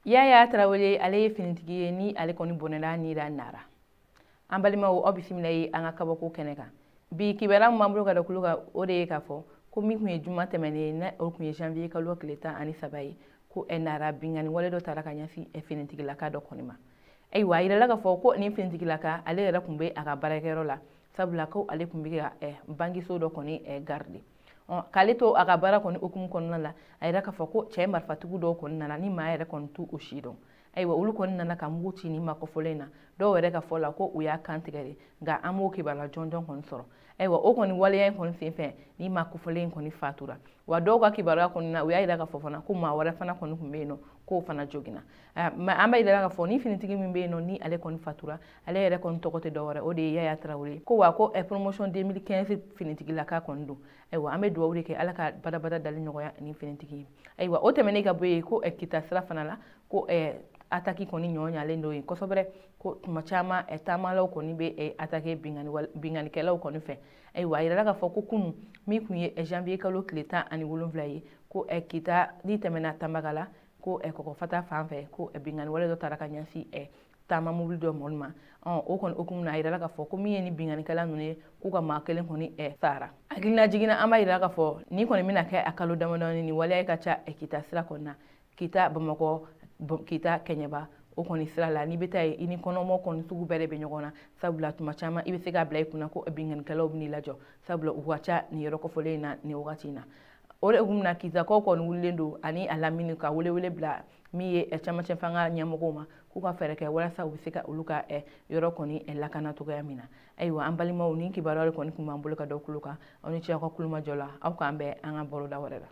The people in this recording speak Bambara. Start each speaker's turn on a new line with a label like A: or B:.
A: Yaya Traoré ale ye finitigi ye ni ale kɔni bɔnɛla ni da nara. An balimaw aw bisimila ye an ka kabako kɛnɛ kan. Bi kibara mun b'an bolo ka da kulu kan o de ye k'a fɔ ko min kun ye juma tɛmɛnen na o kun ye janvier kalo tile 13 ye ko nara bingani wale dɔ taara ka ɲɛsin finitigilaka dɔ kɔni ma. Ayiwa a yirala k'a fɔ ko ni finitigilaka ale yɛrɛ kun bɛ a ka baarakɛyɔrɔ la sabula ko ale kun bɛ ka bangiso dɔ kɔni garde. K'ale to a ka baara kɔni hukumu kɔnɔna la a yira k'a fɔ ko cɛ marifatigiw dɔw kɔni nana ni maa yɛrɛ kɔni t'u si dɔn. Ayiwa olu kɔni nana ka mugu ci ni ma kɔfɔlen na dɔw yɛrɛ ka fɔ la ko u y'a kantigɛ de nka an b'o kibaruya jɔnjɔn kɔni sɔrɔ. Ayiwa o kɔni waleya in kɔni senfɛ ni ma kɔfɔlen kɔni fatura wa dɔw ka kibaruya kɔni na u y'a yira k'a fɔ fana ko maa wɛrɛ fana kɔni kun bɛ yen nɔ k'o fana joginna. Mais an b'a yira k'a fɔ ni finitigi min bɛ yen nɔ ni ale kɔni fatura ale yɛrɛ kɔni tɔgɔ tɛ dɔwɛrɛ o de ye Yaya Traoré ko wa ko promotion 2015 finitigilaka kɔni don. Ayiwa an bɛ dugawu de kɛ ala ka badabada dali nɔgɔya ni finitigi ye. Ayiwa o tɛmɛnen ka bɔ yen ko kita sira fana la ko attaque kɔni ɲɔɲalen do yen kosɛbɛ ko tuma caman taamalaw kɔni bɛ attaquer binganikɛlaw kɔni fɛ. Ayiwa a yirala k'a fɔ ko kunun min kun ye janvier kalo tile 17 ye ko kita ni tɛmɛna Tambagala ko kɔkɔfata fan fɛ ko bingani wale dɔ taara ka ɲɛsin taama mobili dɔ mɔni ma. O kɔni hukumu na a yirala k'a fɔ ko min ye ni binganikɛla ninnu ye k'u ka maa kelen kɔni sara. Hakilina jiginna an b'a yira k'a fɔ ni kɔni bɛna kɛ a kalo damadɔni ni waleya ka ca kita sira kɔni na kita Bamakɔ kita Kɛɲɛba o kɔni sira la n'i bɛ taa yen i ni kɔnɔmɔgɔw kɔni sugu bɛɛ de bɛ ɲɔgɔn na sabula tuma caman i bɛ se k'a bila i kunna ko binganikɛlaw bɛ n'i lajɔ sabula u ka ca nin yɔrɔ kɔfɔlen in na nin wagati in na. O de hukumu na kitakaw kɔni wulilen don ani a lamini ka welewele bila min ye camancɛ fanga ɲɛmɔgɔw ma k'u ka fɛɛrɛ kɛ walasa u bɛ se ka olu ka yɔrɔ kɔni lakana cogoya min na. Ayiwa an balimaw ni kibaruya kɔni kun b'an bolo ka da kulu kan aw ni ce aw ka kulumajɔ la aw k'an bɛn an ka baroda wɛrɛ la.